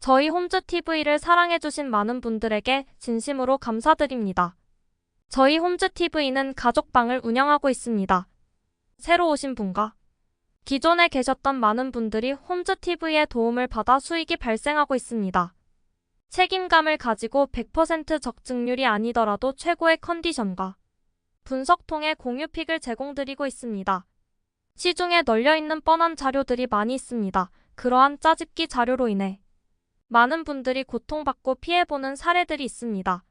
저희 홈즈TV를 사랑해주신 많은 분들에게 진심으로 감사드립니다. 저희 홈즈TV는 가족방을 운영하고 있습니다. 새로 오신 분과 기존에 계셨던 많은 분들이 홈즈TV의 도움을 받아 수익이 발생하고 있습니다. 책임감을 가지고 100% 적증률이 아니더라도 최고의 컨디션과 분석통의 공유픽을 제공드리고 있습니다. 시중에 널려있는 뻔한 자료들이 많이 있습니다. 그러한 짜집기 자료로 인해 많은 분들이 고통받고 피해보는 사례들이 있습니다.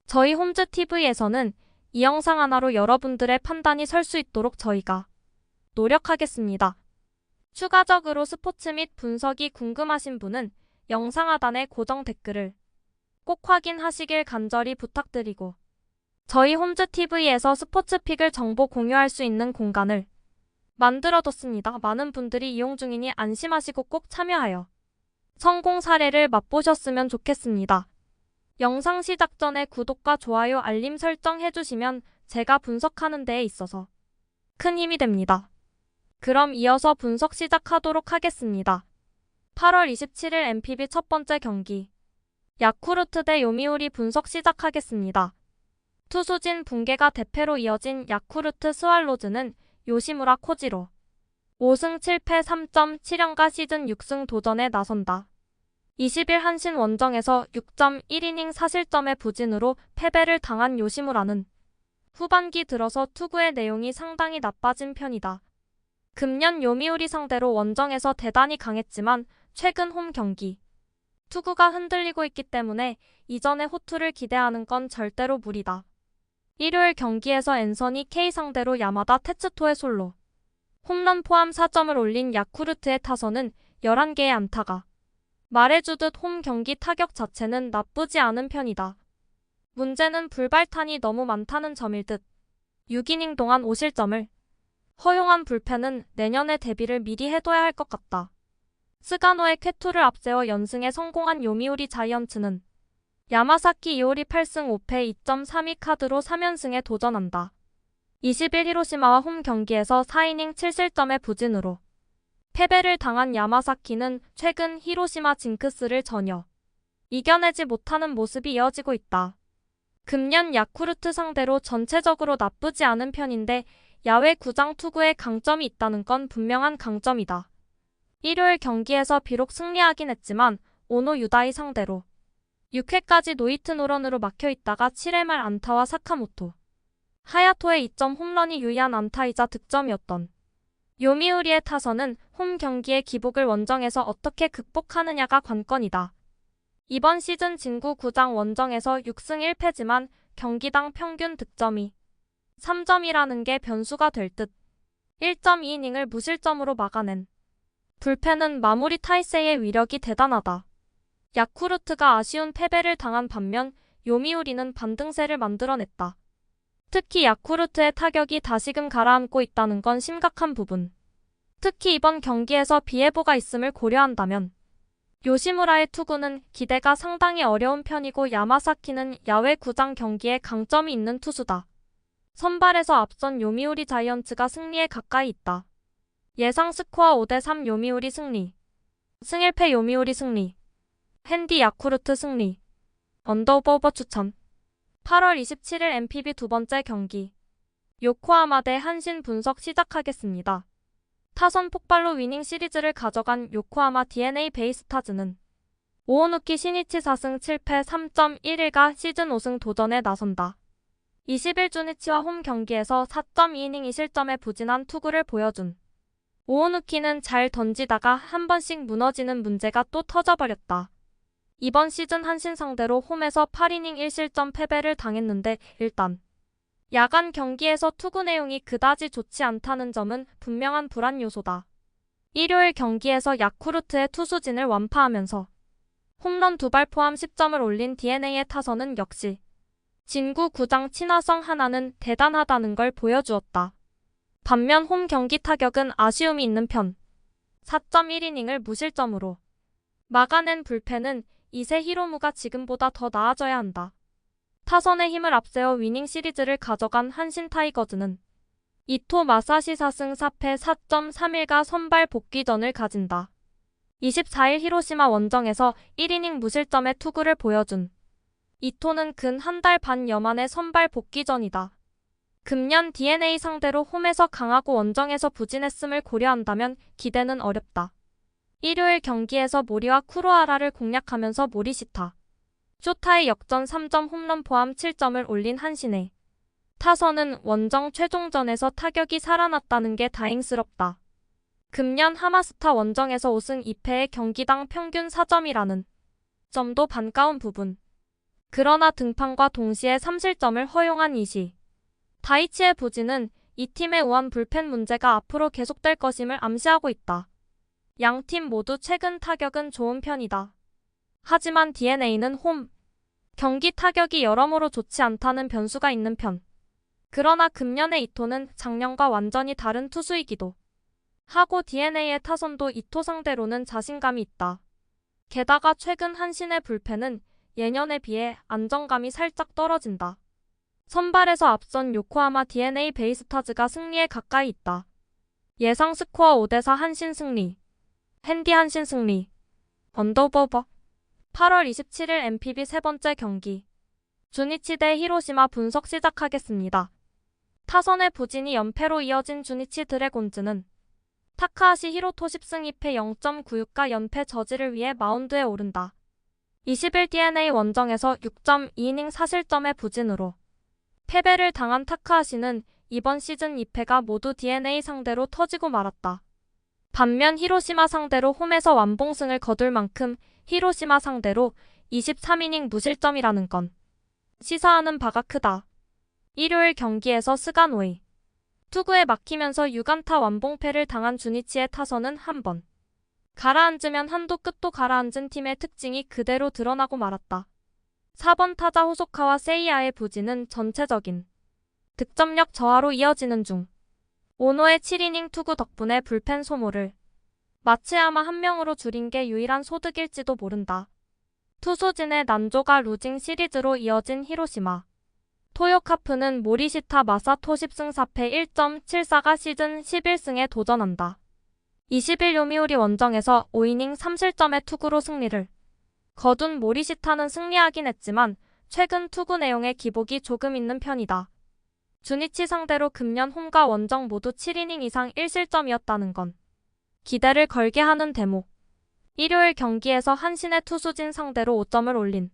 저희 홈즈TV에서는 이 영상 하나로 여러분들의 판단이 설 수 있도록 저희가 노력하겠습니다. 추가적으로 스포츠 및 분석이 궁금하신 분은 영상 하단의 고정 댓글을 꼭 확인하시길 간절히 부탁드리고, 저희 홈즈TV에서 스포츠픽을 정보 공유할 수 있는 공간을 만들어뒀습니다. 많은 분들이 이용 중이니 안심하시고 꼭 참여하여 성공 사례를 맛보셨으면 좋겠습니다. 영상 시작 전에 구독과 좋아요, 알림 설정 해주시면 제가 분석하는 데에 있어서 큰 힘이 됩니다. 그럼 이어서 분석 시작하도록 하겠습니다. 8월 27일 NPB 첫 번째 경기 야쿠르트 대 요미우리 분석 시작하겠습니다. 투수진 붕괴가 대패로 이어진 야쿠르트 스왈로즈는 요시무라 코지로 5승 7패 3.7연가 시즌 6승 도전에 나선다. 20일 한신 원정에서 6.1이닝 4실점의 부진으로 패배를 당한 요시무라는 후반기 들어서 투구의 내용이 상당히 나빠진 편이다. 금년 요미우리 상대로 원정에서 대단히 강했지만 최근 홈 경기 투구가 흔들리고 있기 때문에 이전의 호투를 기대하는 건 절대로 무리다. 일요일 경기에서 앤서니 K 상대로 야마다 테츠토의 솔로 홈런 포함 4점을 올린 야쿠르트의 타선은 11개의 안타가 말해주듯 홈 경기 타격 자체는 나쁘지 않은 편이다. 문제는 불발탄이 너무 많다는 점일 듯. 6이닝 동안 5실점을 허용한 불펜은 내년에 대비를 미리 해둬야 할 것 같다. 스가노의 쾌투를 앞세워 연승에 성공한 요미우리 자이언츠는 야마사키 이오리 8승 5패 2.32 카드로 3연승에 도전한다. 20일 히로시마와 홈 경기에서 4이닝 7실점의 부진으로 패배를 당한 야마사키는 최근 히로시마 징크스를 전혀 이겨내지 못하는 모습이 이어지고 있다. 금년 야쿠르트 상대로 전체적으로 나쁘지 않은 편인데 야외 구장 투구에 강점이 있다는 건 분명한 강점이다. 일요일 경기에서 비록 승리하긴 했지만 오노 유다이 상대로 6회까지 노히트 노런으로 막혀있다가 7회 말 안타와 사카모토, 하야토의 2점 홈런이 유의한 안타이자 득점이었던 요미우리의 타선은 홈 경기의 기복을 원정에서 어떻게 극복하느냐가 관건이다. 이번 시즌 진구 구장 원정에서 6승 1패지만 경기당 평균 득점이 3점이라는 게 변수가 될 듯. 1.2이닝을 무실점으로 막아낸 불펜은 마무리 타이세이의 위력이 대단하다. 야쿠르트가 아쉬운 패배를 당한 반면 요미우리는 반등세를 만들어냈다. 특히 야쿠르트의 타격이 다시금 가라앉고 있다는 건 심각한 부분. 특히 이번 경기에서 비 예보가 있음을 고려한다면 요시무라의 투구는 기대가 상당히 어려운 편이고 야마사키는 야외 구장 경기에 강점이 있는 투수다. 선발에서 앞선 요미우리 자이언츠가 승리에 가까이 있다. 예상 스코어 5대3 요미우리 승리, 승 1패 요미우리 승리, 핸디 야쿠르트 승리, 언더오버 추천. 8월 27일 NPB 두 번째 경기 요코하마 대 한신 분석 시작하겠습니다. 타선 폭발로 위닝 시리즈를 가져간 요코하마 DNA 베이스타즈는 오오누키 시니치 4승 7패 3.11가 시즌 5승 도전에 나선다. 20일 주니치와 홈 경기에서 4.2이닝 2실점의 부진한 투구를 보여준 오오누키는 잘 던지다가 한 번씩 무너지는 문제가 또 터져버렸다. 이번 시즌 한신 상대로 홈에서 8이닝 1실점 패배를 당했는데 일단 야간 경기에서 투구 내용이 그다지 좋지 않다는 점은 분명한 불안 요소다. 일요일 경기에서 야쿠르트의 투수진을 완파하면서 홈런 2발 포함 10점을 올린 DNA의 타선은 역시 진구 구장 친화성 하나는 대단하다는 걸 보여주었다. 반면 홈 경기 타격은 아쉬움이 있는 편. 4.1이닝을 무실점으로 막아낸 불펜은 이세 히로무가 지금보다 더 나아져야 한다. 타선의 힘을 앞세워 위닝 시리즈를 가져간 한신 타이거즈는 이토 마사시 4승 4패 4.31가 선발 복귀전을 가진다. 24일 히로시마 원정에서 1이닝 무실점의 투구를 보여준 이토는 근 한 달 반여 만에 선발 복귀전이다. 금년 DNA 상대로 홈에서 강하고 원정에서 부진했음을 고려한다면 기대는 어렵다. 일요일 경기에서 모리와 쿠로하라를 공략하면서 모리시타, 쇼타의 역전 3점 홈런 포함 7점을 올린 한신의 타선은 원정 최종전에서 타격이 살아났다는 게 다행스럽다. 금년 하마스타 원정에서 5승 2패의 경기당 평균 4점이라는 점도 반가운 부분. 그러나 등판과 동시에 3실점을 허용한 이시 다이치의 부진은 이 팀의 우한 불펜 문제가 앞으로 계속될 것임을 암시하고 있다. 양팀 모두 최근 타격은 좋은 편이다. 하지만 DeNA는 홈 경기 타격이 여러모로 좋지 않다는 변수가 있는 편. 그러나 금년의 이토는 작년과 완전히 다른 투수이기도 하고 DeNA의 타선도 이토 상대로는 자신감이 있다. 게다가 최근 한신의 불펜은 예년에 비해 안정감이 살짝 떨어진다. 선발에서 앞선 요코하마 DNA 베이스타즈가 승리에 가까이 있다. 예상 스코어 5대4 한신 승리. 핸디 한신 승리. 언더버버. 8월 27일 NPB 세 번째 경기. 주니치 대 히로시마 분석 시작하겠습니다. 타선의 부진이 연패로 이어진 주니치 드래곤즈는 타카하시 히로토 10승 2패 0.96가 연패 저지를 위해 마운드에 오른다. 20일 DNA 원정에서 6.2이닝 4실점의 부진으로 패배를 당한 타카하시는 이번 시즌 2패가 모두 DNA 상대로 터지고 말았다. 반면 히로시마 상대로 홈에서 완봉승을 거둘 만큼 히로시마 상대로 23이닝 무실점이라는 건 시사하는 바가 크다. 일요일 경기에서 스가노이 투구에 막히면서 6안타 완봉패를 당한 주니치의 타선은 한 번 가라앉으면 한도 끝도 가라앉은 팀의 특징이 그대로 드러나고 말았다. 4번 타자 호소카와 세이야의 부진은 전체적인 득점력 저하로 이어지는 중. 오노의 7이닝 투구 덕분에 불펜 소모를 마츠야마 한 명으로 줄인 게 유일한 소득일지도 모른다. 투수진의 난조가 루징 시리즈로 이어진 히로시마. 토요카프는 모리시타 마사토 10승 4패 1.74가 시즌 11승에 도전한다. 20일 요미우리 원정에서 5이닝 3실점의 투구로 승리를 거둔 모리시타는 승리하긴 했지만 최근 투구 내용에 기복이 조금 있는 편이다. 주니치 상대로 금년 홈과 원정 모두 7이닝 이상 1실점이었다는 건 기대를 걸게 하는 대목. 일요일 경기에서 한신의 투수진 상대로 5점을 올린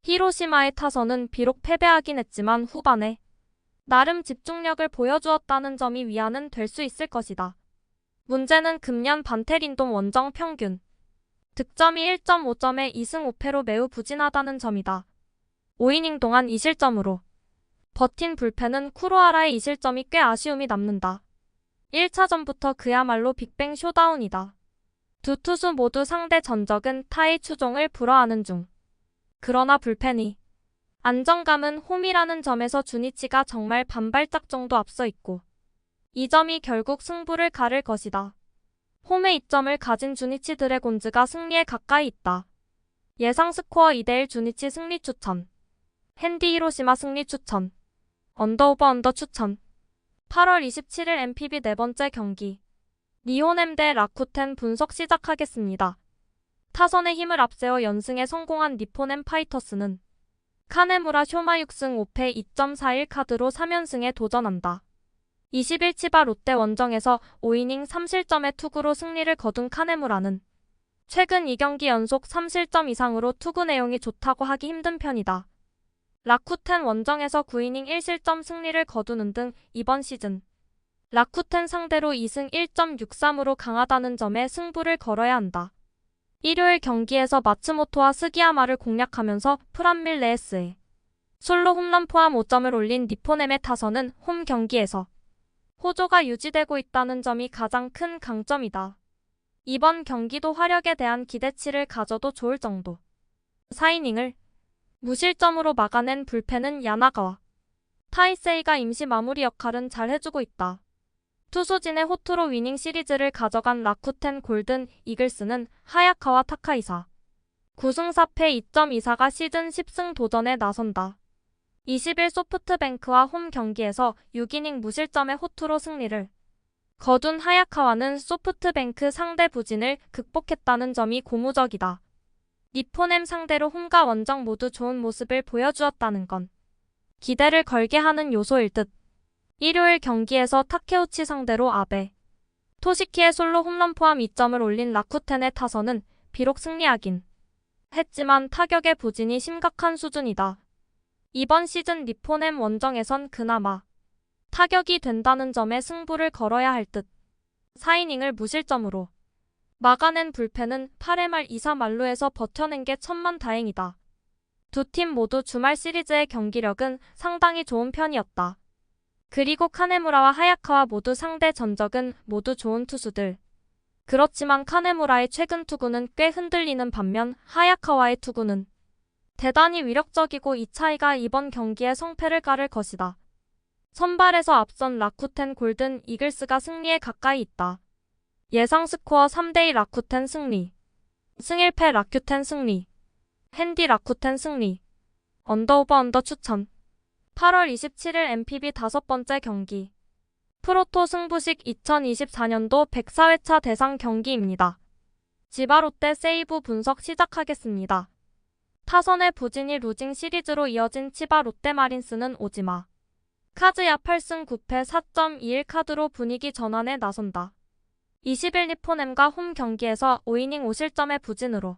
히로시마의 타선은 비록 패배하긴 했지만 후반에 나름 집중력을 보여주었다는 점이 위안은 될 수 있을 것이다. 문제는 금년 반테린돔 원정 평균 득점이 1.5점에 2승 5패로 매우 부진하다는 점이다. 5이닝 동안 2실점으로 버틴 불펜은 쿠로하라의 2실점이 꽤 아쉬움이 남는다. 1차전부터 그야말로 빅뱅 쇼다운이다. 두 투수 모두 상대 전적은 타의 추종을 불허하는 중. 그러나 불펜이 안정감은 홈이라는 점에서 주니치가 정말 반발짝 정도 앞서 있고 이 점이 결국 승부를 가를 것이다. 홈에 2점을 가진 주니치 드래곤즈가 승리에 가까이 있다. 예상 스코어 2대1 주니치 승리 추천. 핸디 히로시마 승리 추천. 언더오버 언더 추천. 8월 27일 NPB 네 번째 경기. 니호넴 대 라쿠텐 분석 시작하겠습니다. 타선의 힘을 앞세워 연승에 성공한 니포넴 파이터스는 카네무라 쇼마 6승 5패 2.41 카드로 3연승에 도전한다. 20일 치바 롯데 원정에서 5이닝 3실점의 투구로 승리를 거둔 카네무라는 최근 2경기 연속 3실점 이상으로 투구 내용이 좋다고 하기 힘든 편이다. 라쿠텐 원정에서 9이닝 1실점 승리를 거두는 등 이번 시즌 라쿠텐 상대로 2승 1.63으로 강하다는 점에 승부를 걸어야 한다. 일요일 경기에서 마츠모토와 스기야마를 공략하면서 프란밀 레에스의 솔로 홈런 포함 5점을 올린 니포넴의 타선은 홈 경기에서 호조가 유지되고 있다는 점이 가장 큰 강점이다. 이번 경기도 화력에 대한 기대치를 가져도 좋을 정도. 4이닝을 무실점으로 막아낸 불펜은 야나가와 타이세이가 임시 마무리 역할은 잘 해주고 있다. 투수진의 호투로 위닝 시리즈를 가져간 라쿠텐 골든 이글스는 하야카와 타카이사 9승 4패 2.24가 시즌 10승 도전에 나선다. 20일 소프트뱅크와 홈 경기에서 6이닝 무실점의 호투로 승리를 거둔 하야카와는 소프트뱅크 상대 부진을 극복했다는 점이 고무적이다. 니포넴 상대로 홈과 원정 모두 좋은 모습을 보여주었다는 건 기대를 걸게 하는 요소일 듯. 일요일 경기에서 타케우치 상대로 아베 토시키의 솔로 홈런 포함 2점을 올린 라쿠텐의 타선은 비록 승리하긴 했지만 타격의 부진이 심각한 수준이다. 이번 시즌 니포넴 원정에선 그나마 타격이 된다는 점에 승부를 걸어야 할 듯. 4이닝을 무실점으로 막아낸 불펜은 8회 말 2사 만루에서 버텨낸 게 천만다행이다. 두 팀 모두 주말 시리즈의 경기력은 상당히 좋은 편이었다. 그리고 카네무라와 하야카와 모두 상대 전적은 모두 좋은 투수들. 그렇지만 카네무라의 최근 투구는 꽤 흔들리는 반면 하야카와의 투구는 대단히 위력적이고 이 차이가 이번 경기에 성패를 가를 것이다. 선발에서 앞선 라쿠텐 골든 이글스가 승리에 가까이 있다. 예상 스코어 3대2 라쿠텐 승리. 승1패 라쿠텐 승리. 핸디 라쿠텐 승리. 언더오버 언더 추천. 8월 27일 NPB 5번째 경기. 프로토 승부식 2024년도 104회차 대상 경기입니다. 지바 롯데 세이브 분석 시작하겠습니다. 타선의 부진이 루징 시리즈로 이어진 치바 롯데 마린스는 오지마 카즈야 8승 9패 4.21 카드로 분위기 전환에 나선다. 20일 니포넴과 홈 경기에서 5이닝 5실점의 부진으로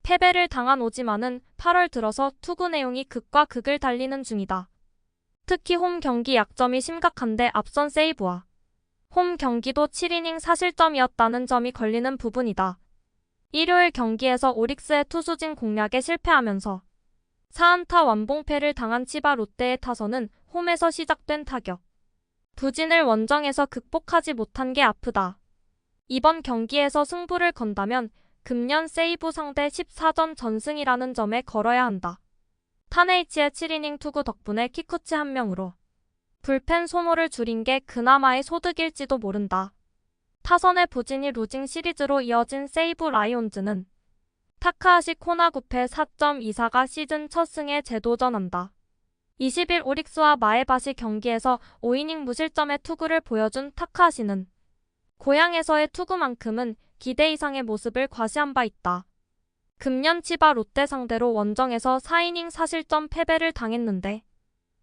패배를 당한 오지마는 8월 들어서 투구 내용이 극과 극을 달리는 중이다. 특히 홈 경기 약점이 심각한데 앞선 세이브와 홈 경기도 7이닝 4실점이었다는 점이 걸리는 부분이다. 일요일 경기에서 오릭스의 투수진 공략에 실패하면서 4안타 완봉패를 당한 치바 롯데의 타선은 홈에서 시작된 타격 부진을 원정에서 극복하지 못한 게 아프다. 이번 경기에서 승부를 건다면 금년 세이브 상대 14전 전승이라는 점에 걸어야 한다. 타네이치의 7이닝 투구 덕분에 키쿠치 한 명으로 불펜 소모를 줄인 게 그나마의 소득일지도 모른다. 타선의 부진이 루징 시리즈로 이어진 세이브 라이온즈는 타카하시 코나 9패 4.24가 시즌 첫 승에 재도전한다. 20일 오릭스와 마에바시 경기에서 5이닝 무실점의 투구를 보여준 타카하시는 고향에서의 투구만큼은 기대 이상의 모습을 과시한 바 있다. 금년 치바 롯데 상대로 원정에서 4이닝 4실점 패배를 당했는데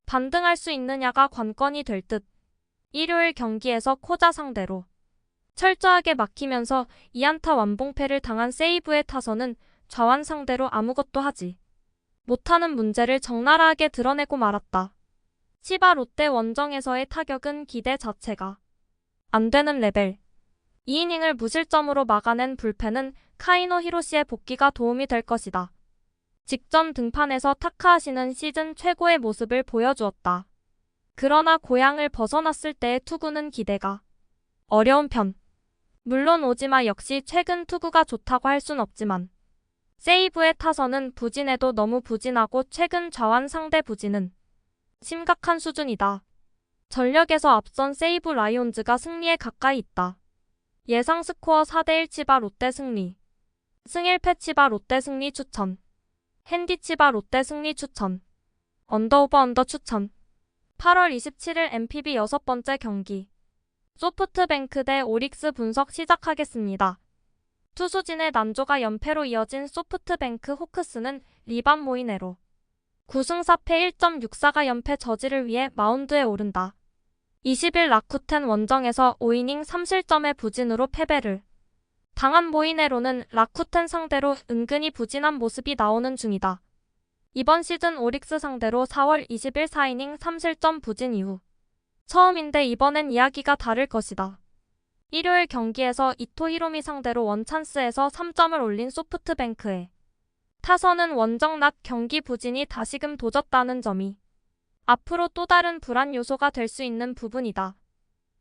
반등할 수 있느냐가 관건이 될 듯. 일요일 경기에서 코자 상대로 철저하게 막히면서 2안타 완봉패를 당한 세이브의 타선은 좌완 상대로 아무것도 하지 못하는 문제를 적나라하게 드러내고 말았다. 치바 롯데 원정에서의 타격은 기대 자체가 안 되는 레벨. 2이닝을 무실점으로 막아낸 불펜은 카이노 히로시의 복귀가 도움이 될 것이다. 직전 등판에서 타카하시는 시즌 최고의 모습을 보여주었다. 그러나 고향을 벗어났을 때의 투구는 기대가 어려운 편. 물론 오지마 역시 최근 투구가 좋다고 할 순 없지만 세이브의 타선은 부진해도 너무 부진하고 최근 좌완 상대 부진은 심각한 수준이다. 전력에서 앞선 세이브 라이온즈가 승리에 가까이 있다. 예상 스코어 4대1 치바 롯데 승리. 승1패 치바 롯데 승리 추천. 핸디 치바 롯데 승리 추천. 언더오버 언더 추천. 8월 27일 NPB 6번째 경기. 소프트뱅크 대 오릭스 분석 시작하겠습니다. 투수진의 난조가 연패로 이어진 소프트뱅크 호크스는 리반 모이네로 9승 4패 1.64가 연패 저지를 위해 마운드에 오른다. 20일 라쿠텐 원정에서 5이닝 3실점의 부진으로 패배를 당한 모이네로는 라쿠텐 상대로 은근히 부진한 모습이 나오는 중이다. 이번 시즌 오릭스 상대로 4월 20일 4이닝 3실점 부진 이후 처음인데 이번엔 이야기가 다를 것이다. 일요일 경기에서 이토 히로미 상대로 원찬스에서 3점을 올린 소프트뱅크에 타선은 원정 낮 경기 부진이 다시금 도졌다는 점이 앞으로 또 다른 불안 요소가 될 수 있는 부분이다.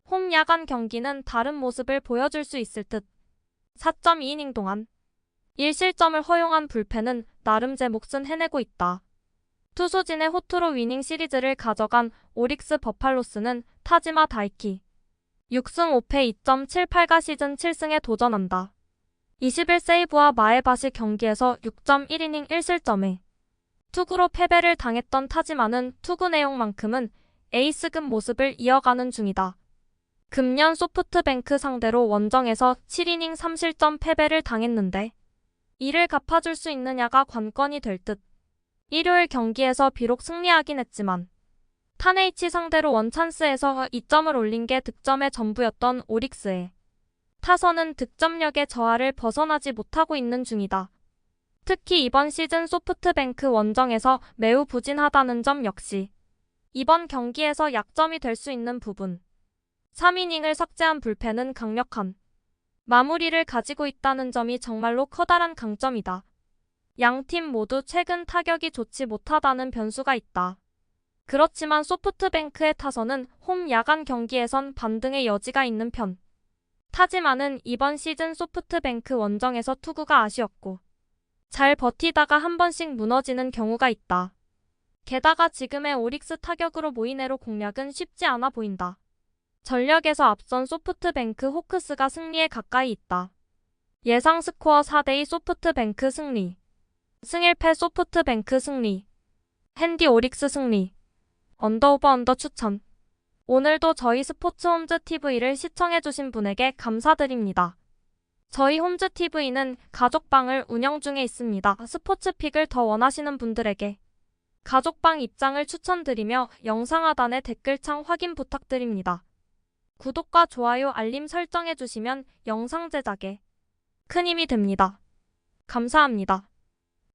홈 야간 경기는 다른 모습을 보여줄 수 있을 듯. 4.2이닝 동안 1실점을 허용한 불펜은 나름 제 몫은 해내고 있다. 투수진의 호투로 위닝 시리즈를 가져간 오릭스 버팔로스는 타지마 다이키 6승 5패 2.78가 시즌 7승에 도전한다. 20일 세이브와 마에바시 경기에서 6.1이닝 1실점에 투구로 패배를 당했던 타지마는 투구 내용만큼은 에이스급 모습을 이어가는 중이다. 금년 소프트뱅크 상대로 원정에서 7이닝 3실점 패배를 당했는데 이를 갚아줄 수 있느냐가 관건이 될 듯. 일요일 경기에서 비록 승리하긴 했지만 탄H 상대로 원찬스에서 2점을 올린 게 득점의 전부였던 오릭스의 타선은 득점력의 저하를 벗어나지 못하고 있는 중이다. 특히 이번 시즌 소프트뱅크 원정에서 매우 부진하다는 점 역시 이번 경기에서 약점이 될 수 있는 부분. 3이닝을 삭제한 불펜은 강력한 마무리를 가지고 있다는 점이 정말로 커다란 강점이다. 양팀 모두 최근 타격이 좋지 못하다는 변수가 있다. 그렇지만 소프트뱅크의 타선은 홈 야간 경기에선 반등의 여지가 있는 편. 타지만은 이번 시즌 소프트뱅크 원정에서 투구가 아쉬웠고 잘 버티다가 한 번씩 무너지는 경우가 있다. 게다가 지금의 오릭스 타격으로 모이네로 공략은 쉽지 않아 보인다. 전력에서 앞선 소프트뱅크 호크스가 승리에 가까이 있다. 예상 스코어 4대2 소프트뱅크 승리. 승1패 소프트뱅크 승리. 핸디 오릭스 승리. 언더 오버 언더 추천. 오늘도 저희 스포츠홈즈TV를 시청해주신 분에게 감사드립니다. 저희 홈즈TV는 가족방을 운영 중에 있습니다. 스포츠픽을 더 원하시는 분들에게 가족방 입장을 추천드리며 영상 하단에 댓글창 확인 부탁드립니다. 구독과 좋아요 알림 설정해주시면 영상 제작에 큰 힘이 됩니다. 감사합니다.